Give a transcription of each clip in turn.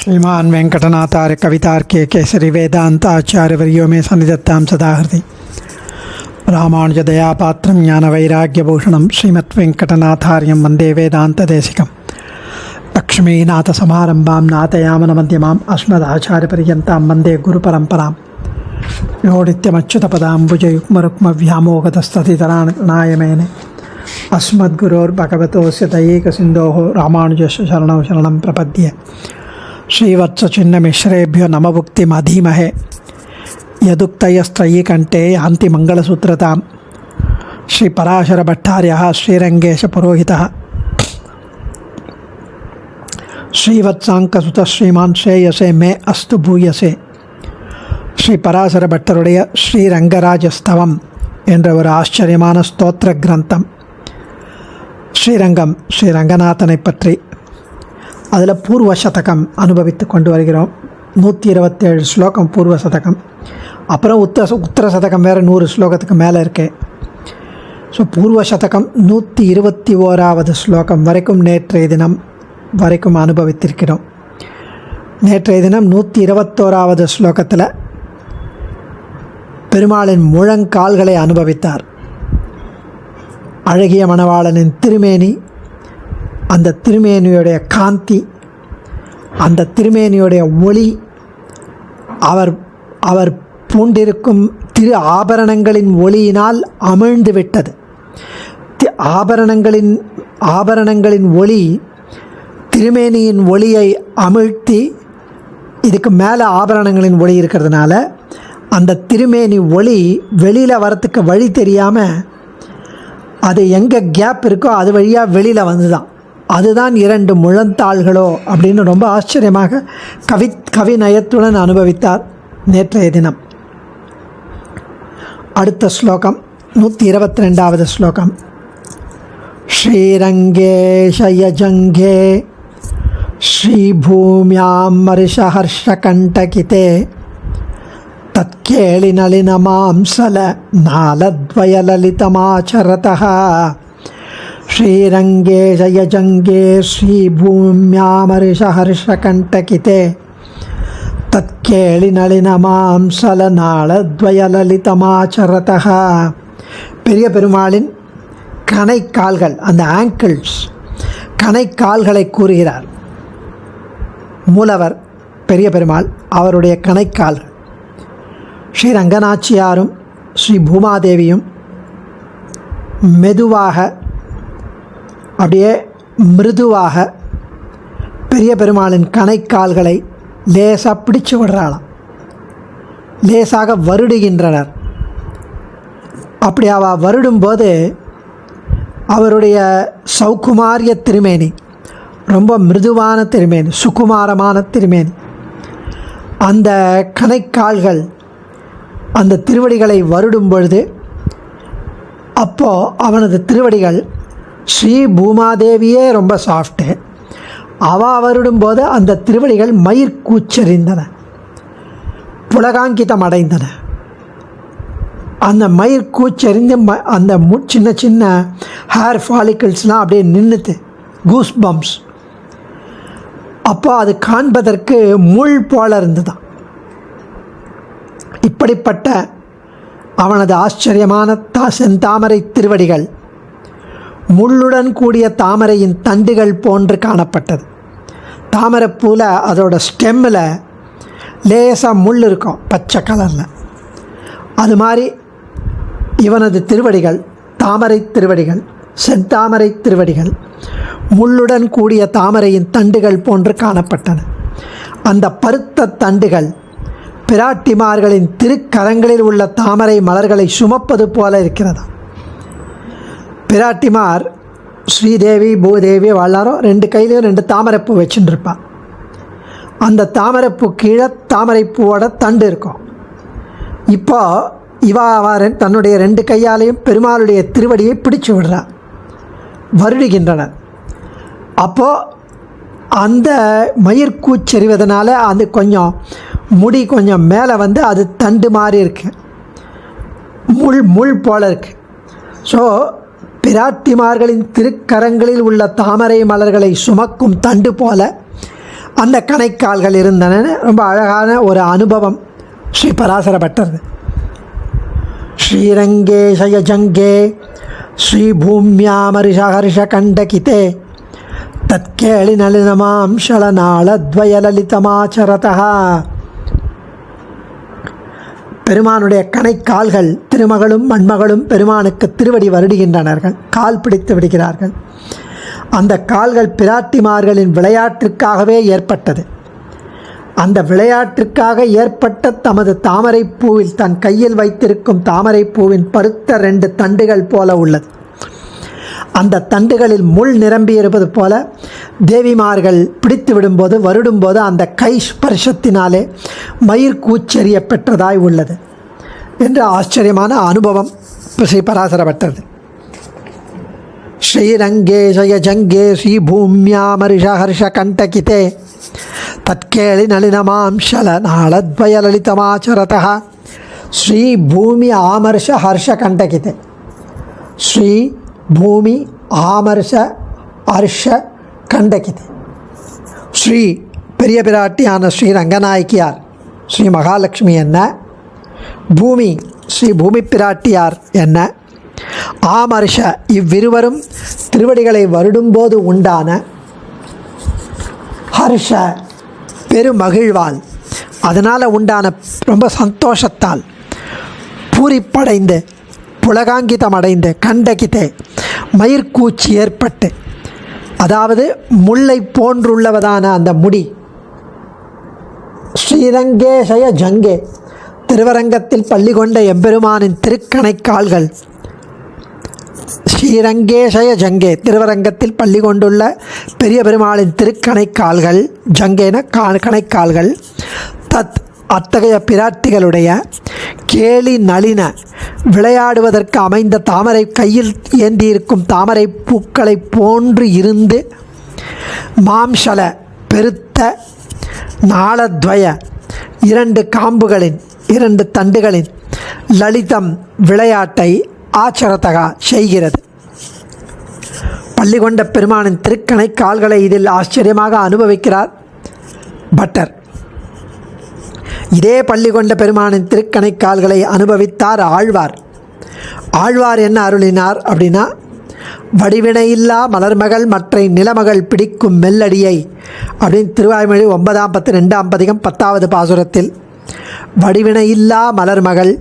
श्रीमान वेंकटनाथार्य कवितार्के केसरी वेदांताचार्यवर्यो मे सन्निधत्तां सदा हृदि रामानुजदयापात्रं ज्ञानवैराग्यभूषणं श्रीमद्वेंकटनाथार्यं वन्दे वेदान्तदेशिकं लक्ष्मीनाथसमारम्भां नाथयामनमध्यमाम् अस्मदाचार्यपर्यन्तां वन्दे गुरुपरम्परां यो नित्यमच्युतपदाम्बुजयुग्मरुक्मव्यामोगतस्ततितराणाय मेने अस्मद्गुरोर्भगवतोस्य दयैकसिन्धोः रामानुजस्य शरणं शरणं प्रपद्ये श्रीवत्सचिन्नमिश्रेभ्यो नमभुक्तिमधीमहे यदुक्तयस्त्रयी कंठे यान्ति मंगलसूत्रतां श्रीपराशरभट्टार्यः श्रीरङ्गेशपुरोहितः श्रीवत्साङ्कसुतः श्रीमान् श्रेयसे मे अस्तु भूयसे ஸ்ரீபராசரபட்டருடைய ஸ்ரீரங்கராஜஸ்தவம் என்ற ஒரு ஆச்சரியமான ஸ்தோத்திர கிரந்தம். ஸ்ரீரங்கம் ஸ்ரீரங்கநாதனை பற்றி அதில் பூர்வ சதகம் அனுபவித்து கொண்டு வருகிறோம். 127 ஸ்லோகம் பூர்வ சதகம். அப்புறம் உத்தர சதகம் வேறு 100 ஸ்லோகத்துக்கு மேலே இருக்கு. ஸோ பூர்வ சதகம் 121வது ஸ்லோகம் வரைக்கும் நேற்றைய தினம் வரைக்கும் அனுபவித்திருக்கிறோம். நேற்றைய தினம் 121வது ஸ்லோகத்தில் பெருமாளின் முழங்கால்களை அனுபவித்தார். அழகிய மணவாளனின் திருமேனி, அந்த திருமேனியுடைய காந்தி, அந்த திருமேனியுடைய ஒளி, அவர் பூண்டிருக்கும் திரு ஆபரணங்களின் ஒளியினால் அமிழ்ந்து விட்டது. ஆபரணங்களின் ஒளி திருமேனியின் ஒளியை அமிழ்த்தி, இதுக்கு மேலே ஆபரணங்களின் ஒளி இருக்கிறதுனால அந்த திருமேனி ஒளி வெளியில் வரத்துக்கு வழி தெரியாமல் அது எங்கே கேப் இருக்கோ அது வழியாக வெளியில் வந்துதான். அதுதான் 2 முழந்தாள்களோ அப்படின்னு ரொம்ப ஆச்சரியமாக கவி நயத்துடன் அனுபவித்தார் நேற்றைய தினம். அடுத்த ஸ்லோகம் 122வது ஸ்லோகம். ஸ்ரீரங்கேஷயஜங்கே ஸ்ரீபூமியாம் மரிஷஹர்ஷகண்டகிதே தத்கேளிநளினமாம்சல நாலத்வயலலிதமாச்சரதः ஸ்ரீரங்கேஷயஜங்கே ஸ்ரீபூமியாமரிஷஹர்ஷகண்டகிதே தத்கேளிநளினமாம்சல நாலத்வயலலிதமாச்சரதः. பெரிய பெருமாளின் கணைக்கால்கள், அந்த ஆங்கிள்ஸ், கணைக்கால்களை கூறுகிறார் மூலவர் பெரிய பெருமாள். அவருடைய கணைக்கால்கள் ஸ்ரீ ரங்கநாச்சியாரும் ஸ்ரீ பூமாதேவியும் மெதுவாக, அப்படியே மிருதுவாக பெரிய பெருமாளின் கணைக்கால்களை லேசாக பிடிச்சு விடுறாளாம், லேசாக வருடுகின்றனர். அப்படி அவள் வருடும்போது அவருடைய சௌகுமாரிய திருமேனி, ரொம்ப மிருதுவான திருமேனி, சுகுமாரமான திருமேனி, அந்த கணைக்கால்கள் அந்த திருவடிகளை வருடும் பொழுது, அப்போது அவனது திருவடிகள், ஸ்ரீ பூமாதேவியே ரொம்ப சாஃப்ட்டு, அவள் வருடும்போது அந்த திருவடிகள் மயிர்கூச்செறிந்தன, புலகாங்கிதம் அடைந்தன. அந்த மயிர்கூச்செறிந்து அந்த சின்ன சின்ன ஹேர் ஃபாலிக்கிள்ஸ்லாம் அப்படியே நின்றுது, கூஸ் பம்ப்ஸ். அப்போ அது காண்பதற்கு முள் போல இருந்துதான். இப்படிப்பட்ட அவனது ஆச்சரியமான செந்தாமரை திருவடிகள் முள்ளுடன் கூடிய தாமரையின் தண்டுகள் போன்று காணப்பட்டது. தாமரைப்பூவில் அதோட ஸ்டெம்மில் லேசாக முள் இருக்கும், பச்சை கலரில். அது மாதிரி இவனது திருவடிகள், தாமரை திருவடிகள், செந்தாமரை திருவடிகள் முள்ளுடன் கூடிய தாமரையின் தண்டுகள் போன்று காணப்பட்டன. அந்த பருத்த தண்டுகள் பிராட்டிமார்களின் திருக்கரங்களில் உள்ள தாமரை மலர்களை சுமப்பது போல இருக்கிறதா. பிராட்டிமார் ஸ்ரீதேவி பூதேவி எல்லாரும் 2 கையிலையும் 2 தாமரைப்பூ வச்சுட்டு இருப்பாள். அந்த தாமரைப்பூ கீழே தாமரைப்பூவோட தண்டு இருக்கும். இப்போ இவாவாரன் தன்னுடைய 2 கையாலையும் பெருமாளுடைய திருவடியை பிடிச்சு விடுறார், வருடுகின்றனர். அப்போது அந்த மயிர்கூச்செறிவதனால அது கொஞ்சம் முடி கொஞ்சம் மேலே வந்து அது தண்டு மாதிரி இருக்குது, முள் போல் இருக்குது. ஸோ பிராட்டிமார்களின் திருக்கரங்களில் உள்ள தாமரை மலர்களை சுமக்கும் தண்டு போல அந்த கணைக்கால்கள் இருந்தன. ரொம்ப அழகான ஒரு அனுபவம் ஸ்ரீ பராசர பட்டர். ஸ்ரீரங்கே சயஜங்கே ஸ்ரீ பூமியாமரிஷஹர்ஷ கண்டகிதே தத்கேளி நளினமாம் ஷலநாளத்வயலலிதமாச்சரதா. பெருமானுடைய கணைக்கால்கள் திருமகளும் மண்மகளும் பெருமானுக்கு திருவடி வருடுகின்றனர்கள், கால் பிடித்து விடுகிறார்கள். அந்த கால்கள் பிராட்டிமார்களின் விளையாட்டிற்காகவே ஏற்பட்டது. அந்த விளையாட்டிற்காக ஏற்பட்ட தமது தாமரைப்பூவில் தன் கையில் வைத்திருக்கும் தாமரைப்பூவின் பருத்த 2 தண்டுகள் போல உள்ளது. அந்த தண்டுகளில் முள் நிரம்பி இருப்பது போல தேவிமார்கள் பிடித்து விடும்போது வருடும்போது அந்த கை ஸ்பர்ஷத்தினாலே மயிர் கூச்செறிய பெற்றதாய் உள்ளது என்ற ஆச்சரியமான அனுபவம் ஸ்ரீ பராசர பட்டது. ஸ்ரீரங்கே சயஜங்கே ஸ்ரீ பூமியாமரிஷஹர்ஷ கண்டகிதே தத்கேளி நளினமாம் ஷலநாளத்வயலலிதமாச்சரதः. ஸ்ரீ பூமி ஆமர்ஷ ஹர்ஷ கண்டகிதே. ஸ்ரீ பூமி ஆமர்ஷ ஹர்ஷ கண்டகிதே. ஸ்ரீ பெரிய பிராட்டியான ஸ்ரீ ரங்கநாயக்கியார் ஸ்ரீ மகாலட்சுமி என்ன, பூமி ஸ்ரீ பூமி பிராட்டியார் என்ன, ஆமர்ஷ இவ்விருவரும் திருவடிகளை வருடும்போது உண்டான ஹர்ஷ பெருமகிழ்வால், அதனால் உண்டான ரொம்ப சந்தோஷத்தால் பூரிப்படைந்து புலகாங்கிதம் அடைந்து கண்டகிதே மயிர்கூச்சி ஏற்பட்டு, அதாவது முல்லை போன்றுள்ளவதான அந்த முடி. ஸ்ரீரங்கேஷய ஜங்கே திருவரங்கத்தில் பள்ளி கொண்ட எம்பெருமானின் திருக்கணைக்கால்கள். ஸ்ரீரங்கேஷய ஜங்கே திருவரங்கத்தில் பள்ளி கொண்டுள்ள பெரிய பெருமாளின் திருக்கணைக்கால்கள், ஜங்கேன கணைக்கால்கள். தத் அத்தகைய பிராட்டிகளுடைய கேலி நளின விளையாடுவதற்கு அமைந்த தாமரை கையில் ஏந்தியிருக்கும் தாமரை பூக்களை போன்று இருந்து மாம்சல பெருத்த நாளத்வய 2 காம்புகளின் 2 தண்டுகளின் லலிதம் விளையாட்டை ஆச்சரதகா செய்கிறது. பள்ளி கொண்ட பெருமானின் திருக்கணை கால்களை இதில் ஆச்சரியமாக அனுபவிக்கிறார் பட்டர். இதே பள்ளி கொண்ட பெருமானின் திருக்கணை கால்களை அனுபவித்தார் ஆழ்வார். ஆழ்வார் என்ன அருளினார் அப்படின்னா, வடிவினையில்லா மலர்மகள் மற்றை நிலமகள் பிடிக்கும் மெல்லடியை அப்படின்னு திருவாய்மொழி 9ஆம் 10 2ஆம் பதிகம் 10வது பாசுரத்தில், வடிவினையில்லா மலர்மகள்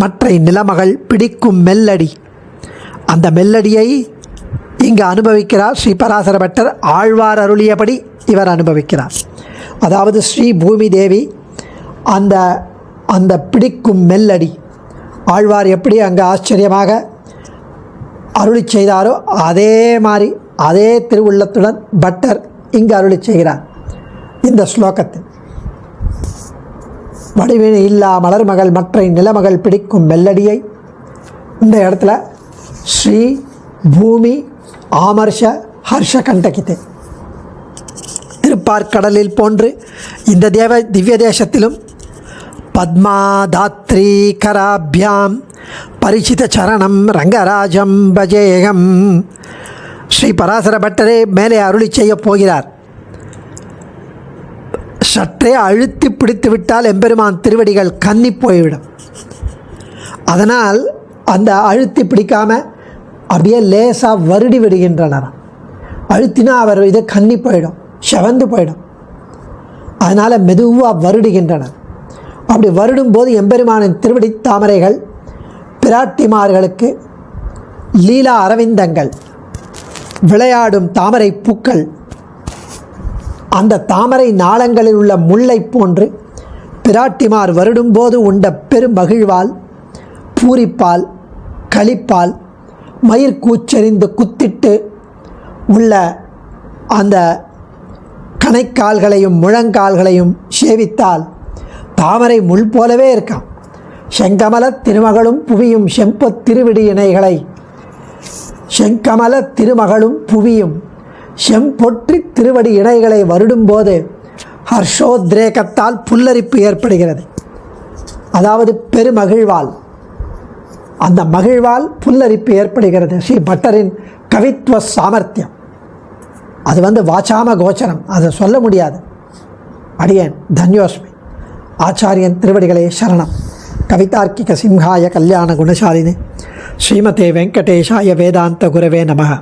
மற்றை நிலமகள் பிடிக்கும் மெல்லடி, அந்த மெல்லடியை இங்கு அனுபவிக்கிறார் ஸ்ரீ பராசர பட்டர். ஆழ்வார் அருளியபடி இவர் அனுபவிக்கிறார். அதாவது ஸ்ரீ பூமி தேவி அந்த அந்த பிடிக்கும் மெல்லடி ஆழ்வார் எப்படி அங்கே ஆச்சரியமாக அருளி செய்தாரோ அதே மாதிரி அதே திருவுள்ளத்துடன் பட்டர் இங்கு அருளி செய்கிறார் இந்த ஸ்லோகத்தில். வடிவினை இல்லா மலர்மகள் மற்ற நிலமகள் பிடிக்கும் மெல்லடியை இந்த இடத்துல ஸ்ரீ பூமி ஆமர்ஷ ஹர்ஷ கண்டகிதே. திருப்பார்கடலில் போன்று இந்த திவ்ய தேசத்திலும் பத்மாதாத்ரி கராபியாம் பரிசித சரணம் ரங்கராஜம் பஜேகம். ஸ்ரீ பராசர பட்டரே மேலே அருளி செய்ய போகிறார். சற்றே அழுத்தி பிடித்து விட்டால் எம்பெருமான் திருவடிகள் கன்னி போய்விடும். அதனால் அந்த அழுத்தி பிடிக்காமல் அப்படியே லேசாக வருடி விடுகின்றனர். அழுத்தினா அவர் இது கன்னி போயிடும், செவந்து போயிடும். அதனால் மெதுவாக வருடுகின்றனர். அப்படி வருடும்போது எம்பெருமானின் திருவடி தாமரைகள் பிராட்டிமார்களுக்கு லீலா அரவிந்தங்கள், விளையாடும் தாமரை பூக்கள், அந்த தாமரை நாளங்களில் உள்ள முல்லை போன்று பிராட்டிமார் வருடும்போது உண்ட பெருமகிழ்வால், பூரிப்பால், களிப்பால், மயிர் கூச்செறிந்து குத்திட்டு உள்ள அந்த கணைக்கால்களையும் முழங்கால்களையும் சேவித்தால் தாமரை முள் போலவே இருக்கான். செங்கமல திருமகளும் புவியும் செம்பொத் திருவிடி இணைகளை, செங்கமல திருமகளும் புவியும் செம்பொற்றி திருவடி இணைகளை வருடும்போது ஹர்ஷோத்ரேகத்தால் புல்லரிப்பு ஏற்படுகிறது. அதாவது பெருமகிழ்வால், அந்த மகிழ்வால் புல்லரிப்பு ஏற்படுகிறது. ஸ்ரீ பட்டரின் கவித்துவ சாமர்த்தியம் அது வாச்சாம கோச்சரம், அதை சொல்ல முடியாது. அடியேன் தன்யோஸ்மி. ஆச்சாரியன் திருவடிகளே சரணம். கவிதார்க்கிக சிம்ஹாய கல்யாண குணசாலினி ஸ்ரீமதே வெங்கடேஷாய வேதாந்த குரவே நமः.